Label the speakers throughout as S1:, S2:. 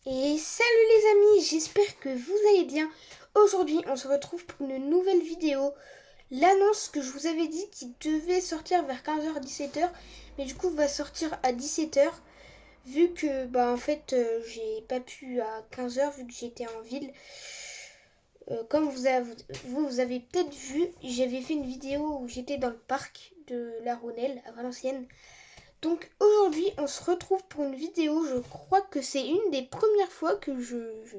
S1: Et salut les amis, j'espère que vous allez bien. Aujourd'hui, on se retrouve pour une nouvelle vidéo. L'annonce que je vous avais dit qui devait sortir vers 15h, 17h, mais du coup va sortir à 17h, vu que j'ai pas pu à 15h vu que j'étais en ville. Comme vous avez peut-être vu, j'avais fait une vidéo où j'étais dans le parc de La Ronelle à Valenciennes. Donc aujourd'hui, on se retrouve pour une vidéo. Je crois que c'est une des premières fois que je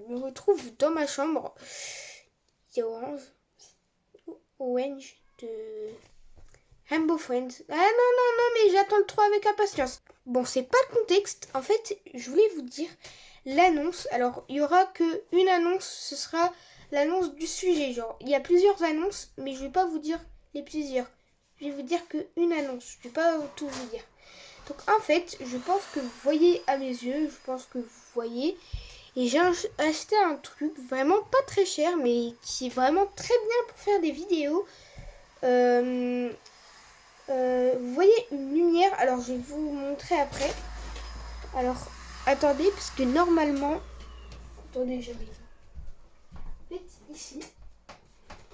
S1: me retrouve dans ma chambre. Il y a Orange de Rainbow Friends. Ah non, non, non, mais j'attends le 3 avec impatience. Bon, c'est pas le contexte. En fait, je voulais vous dire l'annonce. Alors, il y aura que une annonce. Ce sera l'annonce du sujet. Genre, il y a plusieurs annonces, mais je vais pas vous dire les plusieurs. Je vais vous dire que une annonce. Je vais pas tout vous dire. Donc en fait, je pense que vous voyez à mes yeux, je pense que vous voyez. Et j'ai acheté un truc vraiment pas très cher, mais qui est vraiment très bien pour faire des vidéos. Vous voyez une lumière, alors je vais vous montrer après. Alors, attendez, parce que normalement... Attendez, j'arrive. En fait, ici,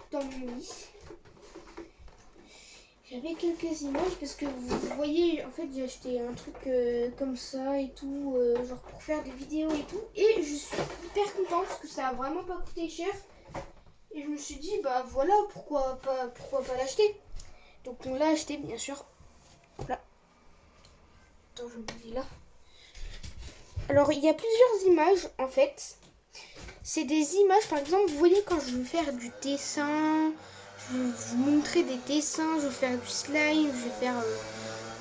S1: dans mon lit, j'avais quelques images parce que vous voyez, en fait, j'ai acheté un truc comme ça et tout, genre pour faire des vidéos et tout. Et je suis hyper contente parce que ça a vraiment pas coûté cher. Et je me suis dit, bah voilà, pourquoi pas l'acheter. Donc on l'a acheté, bien sûr. Voilà. Attends, je me dis là. Alors il y a plusieurs images en fait. C'est des images, par exemple, vous voyez quand je veux faire du dessin, je vais vous montrer des dessins, je vais faire du slime, je vais faire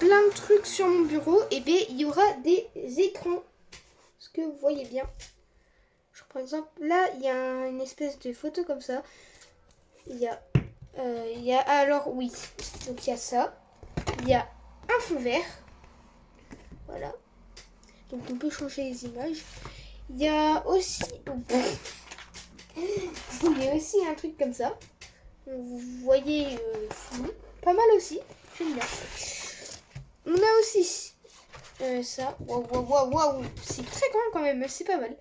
S1: plein de trucs sur mon bureau. Et bien il y aura des écrans. Est-ce que vous voyez bien? Genre, par exemple, là il y a une espèce de photo comme ça. Il y a alors oui, donc il y a ça. Il y a un fond vert. Voilà. Donc on peut changer les images. Il y a aussi... il y a aussi un truc comme ça. Vous voyez pas mal aussi. J'aime bien. On a aussi ça. Waouh. C'est très grand quand même. C'est pas mal.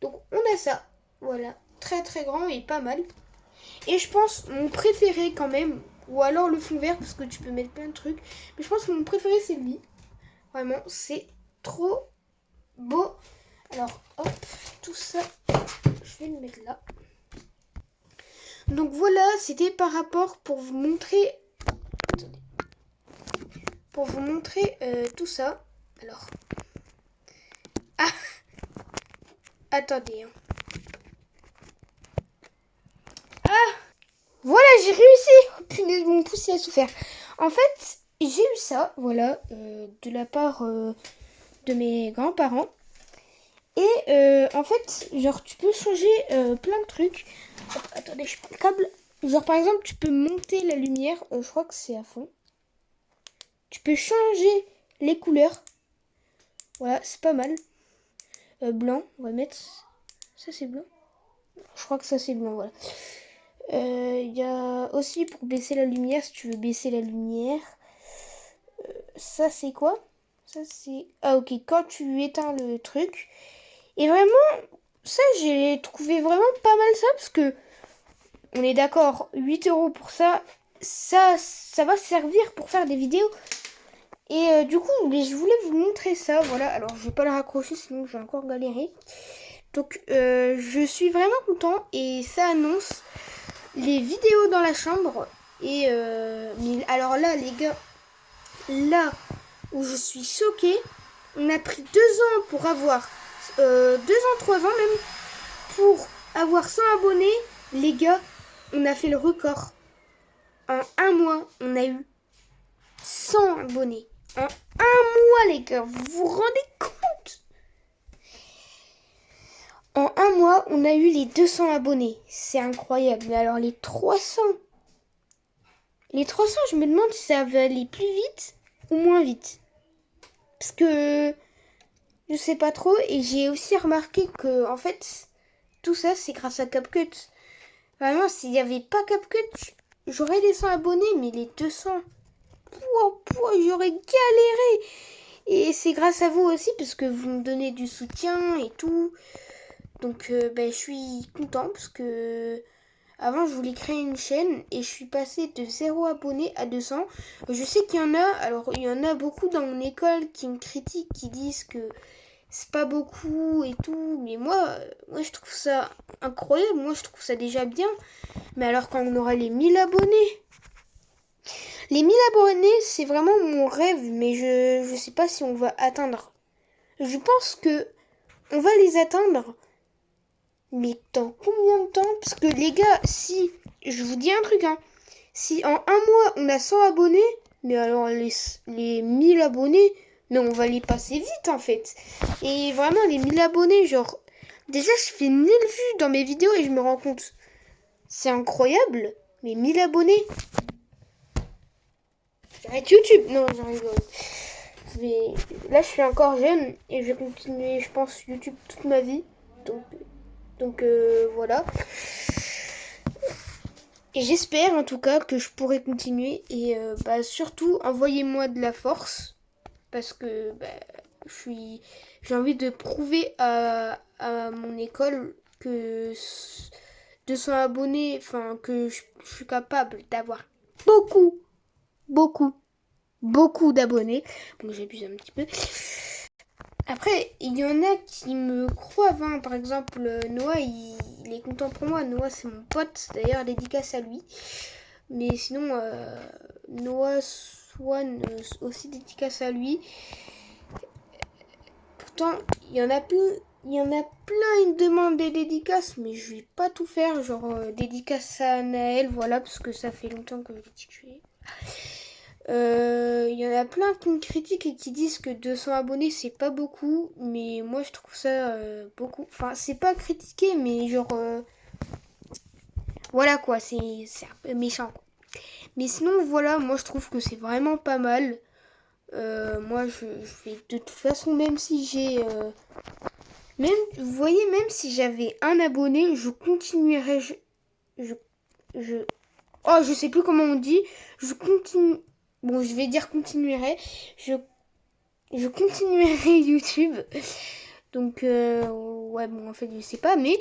S1: Donc on a ça. Voilà. Très très grand et pas mal. Et je pense mon préféré quand même. Ou alors le fond vert parce que tu peux mettre plein de trucs. Mais je pense que mon préféré c'est lui. Vraiment. C'est trop beau. Alors hop. Tout ça. Je vais le mettre là. Donc voilà, c'était par rapport pour vous montrer. Attendez. Pour vous montrer tout ça. Alors. Ah. Attendez. Ah. Voilà, j'ai réussi. Oh, punaise, mon pouce il a souffert. En fait, j'ai eu ça, voilà, de la part de mes grands-parents. Et en fait, genre, tu peux changer plein de trucs. Hop, attendez, je prends le câble. Genre, par exemple, tu peux monter la lumière. Je crois que c'est à fond. Tu peux changer les couleurs. Voilà, c'est pas mal. Blanc, on va mettre... Ça, c'est blanc. Je crois que ça, c'est blanc, voilà. Il y a aussi pour baisser la lumière, si tu veux baisser la lumière. Ça, c'est quoi? Ça, c'est... Ah, ok, quand tu éteins le truc. Et vraiment, ça, j'ai trouvé vraiment pas mal ça, parce que... On est d'accord, 8 € pour ça. Ça va servir pour faire des vidéos. Et du coup, je voulais vous montrer ça. Voilà, alors je vais pas le raccrocher, sinon je vais encore galérer. Donc, je suis vraiment content. Et ça annonce les vidéos dans la chambre. Et mais alors là, les gars, là où je suis choquée, on a pris 2 ans pour avoir 2 ans, 3 ans même pour avoir 100 abonnés. Les gars, on a fait le record. En un mois, on a eu 100 abonnés. En un mois, les gars, vous vous rendez compte? En un mois, on a eu les 200 abonnés. C'est incroyable. Mais alors les 300, je me demande si ça va aller plus vite ou moins vite. Parce que je sais pas trop. Et j'ai aussi remarqué que, en fait, tout ça, c'est grâce à CapCut. Vraiment, s'il n'y avait pas CapCut, j'aurais les 100 abonnés, mais les 200, j'aurais galéré. Et c'est grâce à vous aussi parce que vous me donnez du soutien et tout. Donc je suis content parce que avant je voulais créer une chaîne et je suis passée de 0 abonné à 200. Je sais qu'il y en a, alors il y en a beaucoup dans mon école qui me critiquent, qui disent que c'est pas beaucoup et tout. Mais moi je trouve ça incroyable, moi je trouve ça déjà bien. Mais alors quand on aura les 1000 abonnés, les 1000 abonnés c'est vraiment mon rêve, mais je sais pas si on va atteindre. Je pense que on va les atteindre. Mais dans combien de temps? Parce que les gars, si, je vous dis un truc, hein, si en un mois on a 100 abonnés, mais alors les 1000 abonnés, mais on va les passer vite en fait. Et vraiment les 1000 abonnés, genre, déjà je fais 1000 vues dans mes vidéos et je me rends compte. C'est incroyable, mais 1000 abonnés. J'arrête YouTube. Non, j'en rigole. Là je suis encore jeune et je vais continuer, je pense, YouTube toute ma vie. Donc voilà. Et j'espère en tout cas que je pourrai continuer. Et surtout, envoyez-moi de la force. Parce que j'ai envie de prouver à mon école que 200 abonnés, enfin que je suis capable d'avoir beaucoup, beaucoup, beaucoup d'abonnés. Bon, j'abuse un petit peu. Après, il y en a qui me croient, hein. Par exemple, Noah, il est content pour moi. Noah, c'est mon pote. D'ailleurs, dédicace à lui. Mais sinon, Noah Swan, aussi dédicace à lui. Pourtant, il y en a plein. Il y en a plein, ils me demandent des dédicaces, mais je vais pas tout faire. Genre, dédicace à Naël, voilà, parce que ça fait longtemps que je l'ai tué. Il y en a plein qui me critiquent et qui disent que 200 abonnés c'est pas beaucoup, mais moi je trouve ça beaucoup. Enfin, c'est pas critiqué, mais genre voilà quoi, c'est un peu méchant quoi. Mais sinon, voilà, moi je trouve que c'est vraiment pas mal. Moi je vais de toute façon, même si j'ai. Même, vous voyez, même si j'avais un abonné, je continuerais. Je, je, oh, je sais plus comment on dit. Je continue. Bon, je vais dire continuerai. Je continuerai YouTube. Donc, ouais, bon, en fait, je sais pas, mais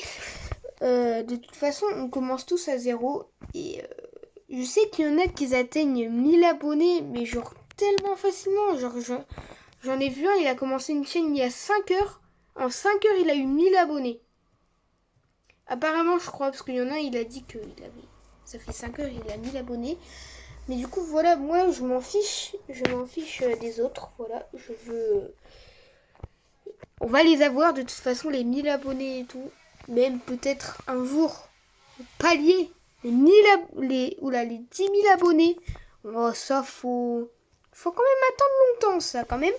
S1: de toute façon, on commence tous à zéro. Et je sais qu'il y en a qui atteignent 1000 abonnés, mais genre tellement facilement. Genre, j'en ai vu un, il a commencé une chaîne il y a 5 heures. En 5 heures, il a eu 1000 abonnés. Apparemment, je crois, parce qu'il y en a, il a dit qu'il avait. Ça fait 5 heures, il a 1000 abonnés. Mais du coup, voilà, moi, je m'en fiche. Je m'en fiche des autres. Voilà, je veux. On va les avoir de toute façon, les 1000 abonnés et tout. Même peut-être un jour, palier les 10 000 abonnés. Oh, ça, faut quand même attendre longtemps, ça, quand même.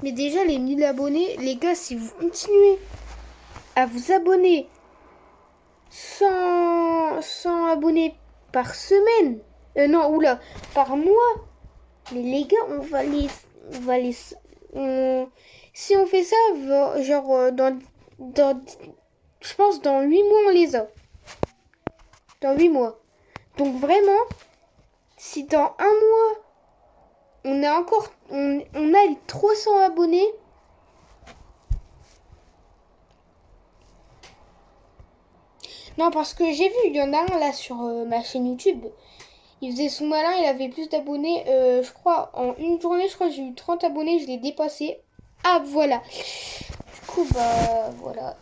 S1: Mais déjà, les 1000 abonnés, les gars, si vous continuez à vous abonner 100 abonnés par semaine, non, oula, par mois, mais les gars, on va les, si on fait ça, genre je pense dans 8 mois on les a. Dans 8 mois. Donc vraiment, si dans un mois on a encore, on a les 300 abonnés. Non, parce que j'ai vu, il y en a un là sur ma chaîne YouTube. Il faisait son malin, il avait plus d'abonnés. Je crois, en une journée, je crois que j'ai eu 30 abonnés, je l'ai dépassé. Ah, voilà. Du coup, voilà.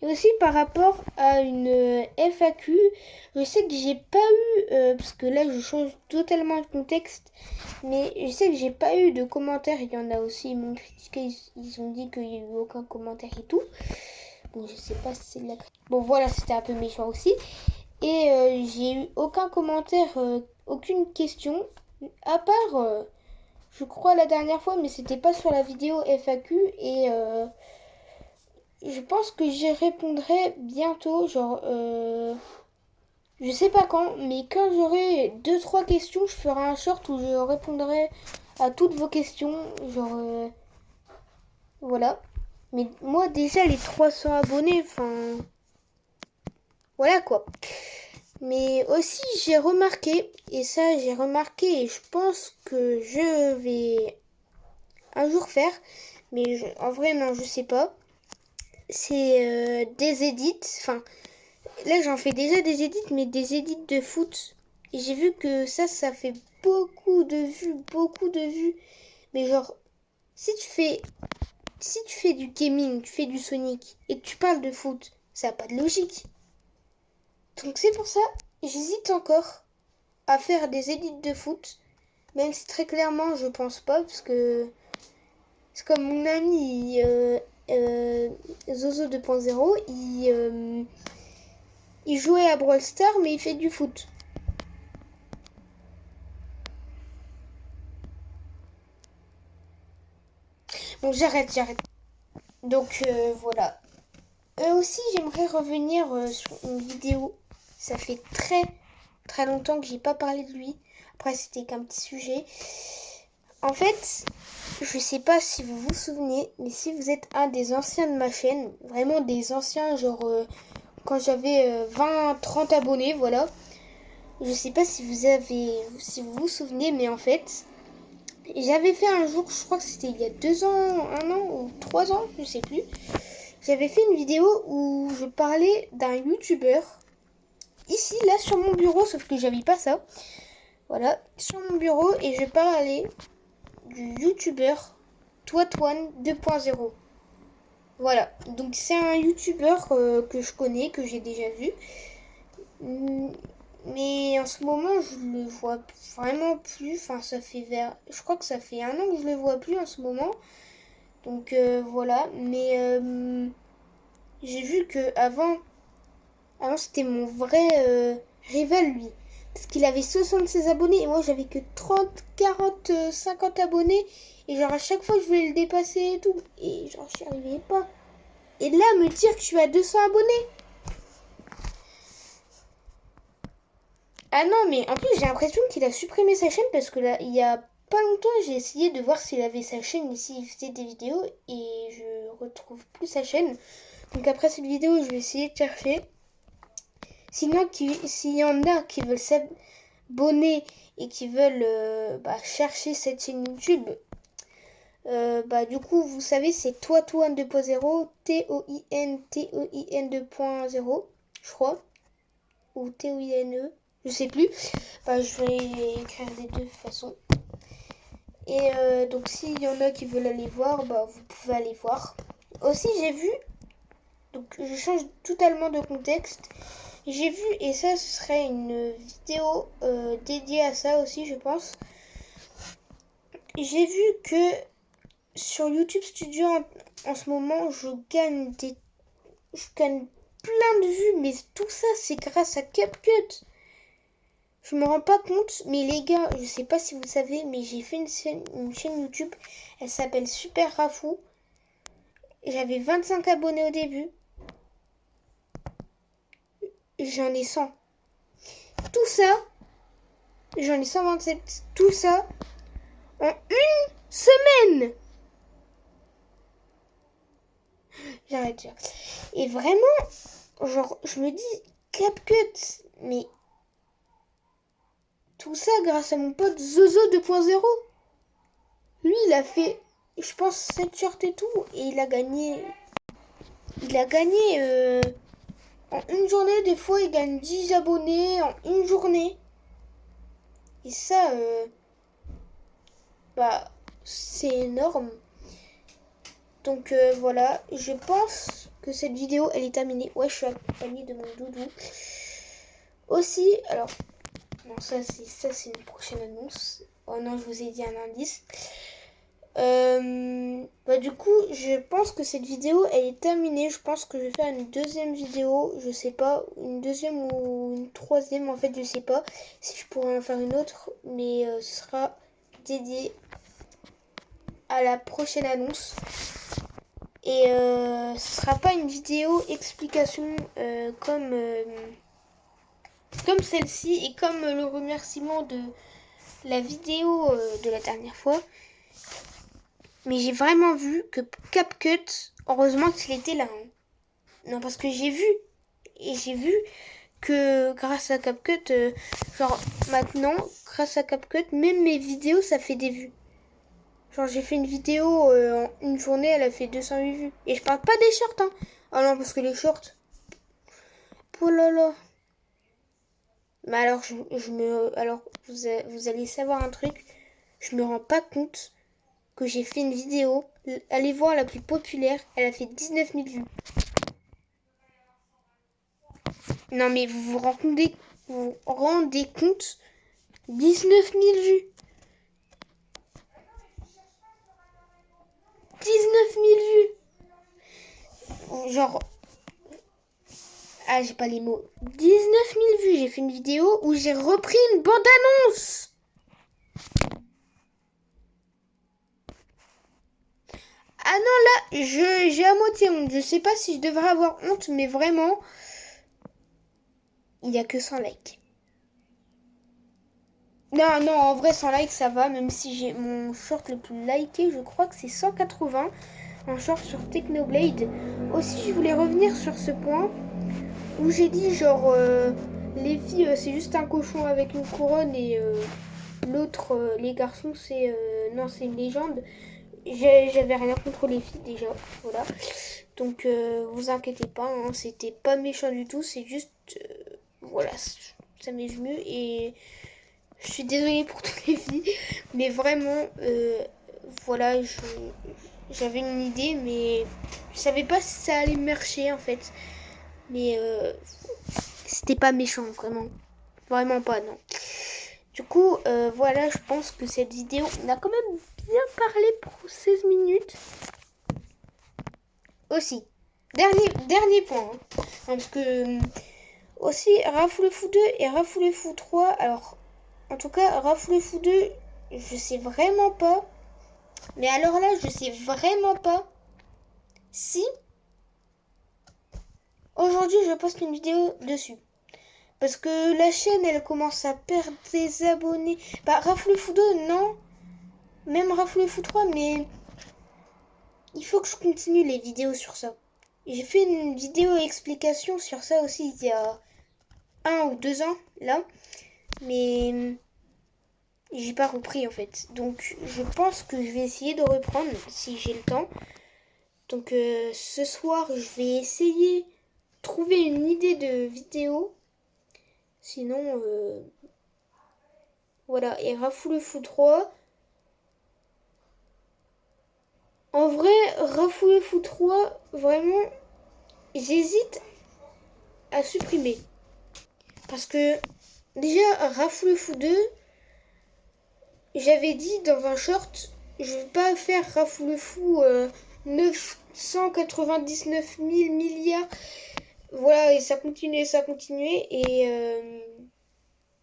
S1: Et aussi par rapport à une FAQ, je sais que j'ai pas eu, parce que là je change totalement de contexte, mais je sais que j'ai pas eu de commentaires. Il y en a aussi, ils m'ont critiqué, ils ont dit qu'il n'y a eu aucun commentaire et tout. Bon, je sais pas si c'est de la critique. Bon, voilà, c'était un peu méchant aussi. Et j'ai eu aucun commentaire, aucune question, à part, je crois la dernière fois, mais c'était pas sur la vidéo FAQ et. Je pense que j'y répondrai bientôt, genre, je sais pas quand, mais quand j'aurai deux trois questions, je ferai un short où je répondrai à toutes vos questions, genre, voilà. Mais moi, déjà, les 300 abonnés, enfin, voilà quoi. Mais aussi j'ai remarqué, et ça j'ai remarqué et je pense que je vais un jour faire, mais en vrai non je sais pas, c'est des edits, enfin là j'en fais déjà des edits mais des edits de foot. Et j'ai vu que ça fait beaucoup de vues. Mais genre, si tu fais du gaming, tu fais du Sonic et que tu parles de foot, ça n'a pas de logique. Donc c'est pour ça, j'hésite encore à faire des edits de foot. Même si très clairement, je pense pas, parce que c'est comme mon ami Zozo 2.0, il jouait à Brawl Stars, mais il fait du foot. Bon, j'arrête. Donc voilà. Aussi, j'aimerais revenir sur une vidéo. Ça fait très longtemps que j'ai pas parlé de lui. Après, c'était qu'un petit sujet. En fait, je sais pas si vous vous souvenez, mais si vous êtes un des anciens de ma chaîne, vraiment des anciens, genre quand j'avais 20-30 abonnés, voilà. Je sais pas si vous vous souvenez, mais en fait, j'avais fait un jour, je crois que c'était il y a 2 ans, 1 an ou 3 ans, je sais plus. J'avais fait une vidéo où je parlais d'un youtubeur. Ici, là, sur mon bureau, sauf que j'avais pas ça. Voilà, sur mon bureau, et je parlais du youtubeur Toitouane 2.0. Voilà, donc c'est un youtubeur que je connais, que j'ai déjà vu. Mais en ce moment, je le vois vraiment plus. Enfin, je crois que ça fait 1 an que je le vois plus en ce moment. Donc voilà, mais j'ai vu que avant c'était mon vrai rival lui. Parce qu'il avait 76 abonnés et moi j'avais que 30, 40, 50 abonnés. Et genre à chaque fois je voulais le dépasser et tout. Et genre j'y arrivais pas. Et là me dire que je suis à 200 abonnés. Ah non mais en plus j'ai l'impression qu'il a supprimé sa chaîne parce que là il y a pas longtemps j'ai essayé de voir s'il avait sa chaîne et s'il faisait des vidéos. Et je retrouve plus sa chaîne. Donc après cette vidéo je vais essayer de chercher. Sinon, s'il y en a qui veulent s'abonner et qui veulent chercher cette chaîne YouTube, du coup, vous savez, c'est Toitouane 2.0, Toin 2.0, je crois, ou Tine, je sais plus. Je vais écrire les deux de toute façon. Et donc, s'il y en a qui veulent aller voir, vous pouvez aller voir. Aussi, j'ai vu, donc je change totalement de contexte. J'ai vu, et ça ce serait une vidéo dédiée à ça aussi je pense. J'ai vu que sur YouTube Studio en ce moment je gagne plein de vues, mais tout ça c'est grâce à CapCut. Je me rends pas compte, mais les gars, je sais pas si vous savez, mais j'ai fait une chaîne YouTube, elle s'appelle Super Rafou. J'avais 25 abonnés au début. J'en ai 100. Tout ça, j'en ai 127. Tout ça en une semaine. J'arrête. Et vraiment, genre, je me dis, CapCut, mais tout ça grâce à mon pote Zozo 2.0. Lui, il a fait, je pense, 7 shorts et tout, et il a gagné. En une journée, des fois, il gagne 10 abonnés en une journée. Et ça, c'est énorme. Donc voilà, je pense que cette vidéo, elle est terminée. Ouais, je suis accompagnée de mon doudou. Aussi, alors, non, ça c'est une prochaine annonce. Oh non, je vous ai dit un indice. Du coup, je pense que cette vidéo, elle est terminée. Je pense que je vais faire une deuxième vidéo. Je sais pas, une deuxième ou une troisième. En fait, je sais pas si je pourrais en faire une autre. Mais ce sera dédié à la prochaine annonce. Et ce sera pas une vidéo explication comme celle-ci et comme le remerciement de la vidéo de la dernière fois. Mais j'ai vraiment vu que CapCut, heureusement qu'il était là. Hein. Non, parce que j'ai vu que grâce à CapCut, genre maintenant, grâce à CapCut, même mes vidéos, ça fait des vues. Genre j'ai fait une vidéo en une journée, elle a fait 208 vues. Et je parle pas des shorts, hein. Ah non, parce que les shorts, oh là là. Mais alors, alors vous allez savoir un truc. Je me rends pas compte que j'ai fait une vidéo. Allez voir la plus populaire. Elle a fait 19 000 vues. Non mais vous rendez compte 19 000 vues. 19 000 vues. Genre... Ah, j'ai pas les mots. 19 000 vues. J'ai fait une vidéo où j'ai repris une bande-annonce. Ah non, là, j'ai à moitié honte. Je sais pas si je devrais avoir honte, mais vraiment, il y a que 100 likes. Non, non, en vrai, 100 likes, ça va, même si j'ai mon short le plus liké, je crois que c'est 180, un short sur Technoblade. Aussi, je voulais revenir sur ce point où j'ai dit, genre, les filles, c'est juste un cochon avec une couronne et l'autre, les garçons, c'est... non, c'est une légende. J'avais rien contre les filles déjà, voilà. Donc vous inquiétez pas, hein, c'était pas méchant du tout, c'est juste voilà, ça m'est venu et je suis désolée pour toutes les filles, mais vraiment voilà, j'avais une idée, mais je savais pas si ça allait marcher en fait, mais c'était pas méchant vraiment pas non. Du coup, voilà, je pense que cette vidéo, on a quand même bien parlé pour 16 minutes. Aussi, dernier point. Hein, parce que aussi, Rafou le Fou 2 et Rafou le Fou 3. Alors, en tout cas, Rafou le Fou 2, je sais vraiment pas. Mais alors là, je sais vraiment pas si aujourd'hui je poste une vidéo dessus. Parce que la chaîne, elle commence à perdre des abonnés. Bah, Rafou le Fou 2, non. Même Rafou le Fou 3, mais il faut que je continue les vidéos sur ça. J'ai fait une vidéo explication sur ça aussi il y a 1 ou 2 ans, là. Mais j'ai pas repris en fait. Donc je pense que je vais essayer de reprendre si j'ai le temps. Donc ce soir, je vais essayer de trouver une idée de vidéo. Sinon, voilà. Et Rafou le Fou 3. En vrai, Rafou le Fou 3, vraiment, j'hésite à supprimer. Parce que déjà, Rafou le Fou 2, j'avais dit dans un short, je vais pas faire Rafou le Fou 999 000 milliards. Voilà, et ça continuait. Et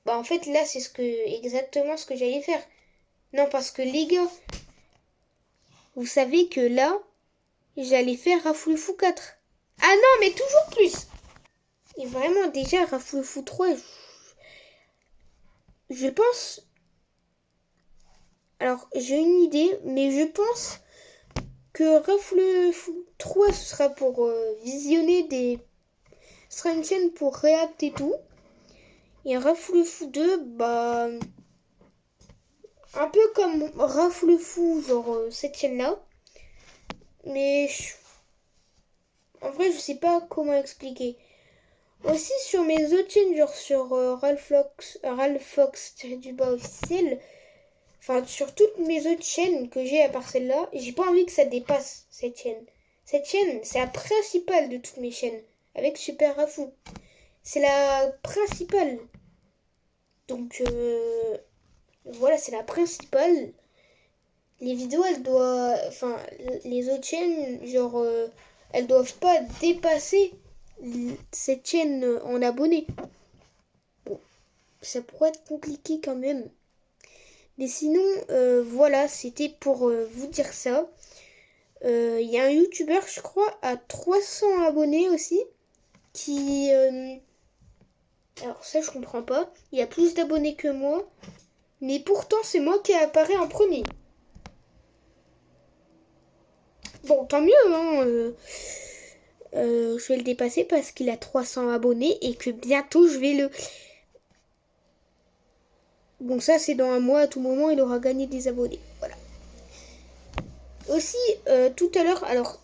S1: bah en fait, là, c'est exactement ce que j'allais faire. Non, parce que les gars, vous savez que là, j'allais faire Rafou le Fou 4. Ah non, mais toujours plus. Et vraiment, déjà, Rafou le Fou 3, je pense... Alors, j'ai une idée, mais je pense que Rafou le Fou 3, ce sera pour visionner des... Ce sera une chaîne pour réact et tout. Et Rafou le Fou 2, bah... Un peu comme Rafou le Fou, genre cette chaîne-là. Mais... En vrai, je sais pas comment expliquer. Aussi sur mes autres chaînes, genre sur Ralph Fox du bas officiel, enfin sur toutes mes autres chaînes que j'ai à part celle-là, j'ai pas envie que ça dépasse cette chaîne. Cette chaîne, c'est la principale de toutes mes chaînes, avec Super Rafou. C'est la principale. Donc voilà, c'est la principale. Les vidéos, elles doivent... Enfin, les autres chaînes, genre, elles doivent pas dépasser cette chaîne en abonnés. Bon, ça pourrait être compliqué quand même. Mais sinon, voilà, c'était pour vous dire ça. Il y a un youtubeur, je crois, à 300 abonnés aussi, qui... alors ça, je comprends pas. Il a plus d'abonnés que moi. Mais pourtant, c'est moi qui apparaît en premier. Bon, tant mieux, hein. je vais le dépasser parce qu'il a 300 abonnés et que bientôt je vais le... Bon, ça c'est dans un mois, à tout moment il aura gagné des abonnés. Voilà. Aussi, tout à l'heure, alors...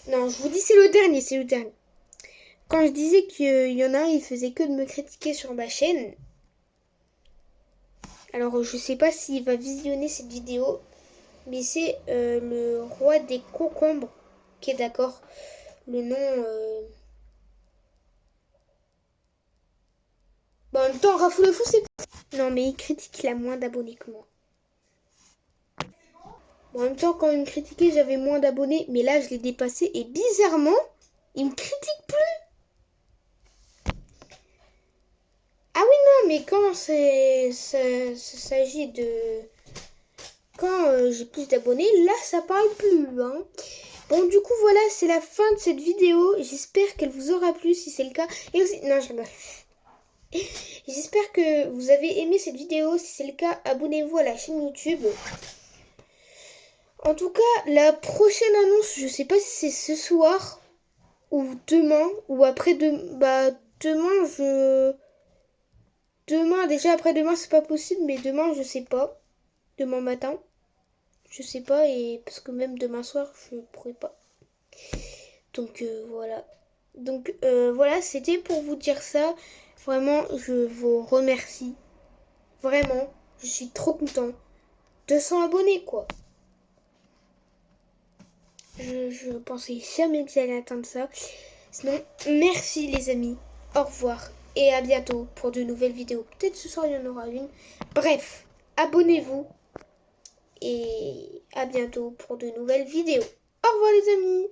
S1: Non, je vous dis c'est le dernier. Quand je disais qu'il y en a un, il faisait que de me critiquer sur ma chaîne. Alors, je sais pas s'il va visionner cette vidéo, mais c'est le roi des concombres qui est d'accord. Le nom... Bon, en même temps, Rafou le Fou, c'est... Non, mais il critique, il a moins d'abonnés que moi. Bon, en même temps, quand il me critiquait, j'avais moins d'abonnés, mais là, je l'ai dépassé, et bizarrement, il me critique plus. Ah oui, non, mais quand ça s'agit de... Quand j'ai plus d'abonnés, là, ça parle plus, hein. Bon, du coup, voilà, c'est la fin de cette vidéo. J'espère qu'elle vous aura plu, si c'est le cas. Et aussi... Non, je rigole. J'espère que vous avez aimé cette vidéo. Si c'est le cas, abonnez-vous à la chaîne YouTube. En tout cas, la prochaine annonce, je sais pas si c'est ce soir ou demain ou après-demain. Bah, Demain, déjà après-demain, c'est pas possible, mais demain, je sais pas. Demain matin, je sais pas, et parce que même demain soir, je pourrais pas. Donc voilà. Donc voilà, c'était pour vous dire ça. Vraiment, je vous remercie. Vraiment, je suis trop content. 200 abonnés, quoi. Je pensais jamais que j'allais atteindre ça. Sinon, merci les amis. Au revoir. Et à bientôt pour de nouvelles vidéos. Peut-être ce soir, il y en aura une. Bref, abonnez-vous. Et à bientôt pour de nouvelles vidéos. Au revoir les amis.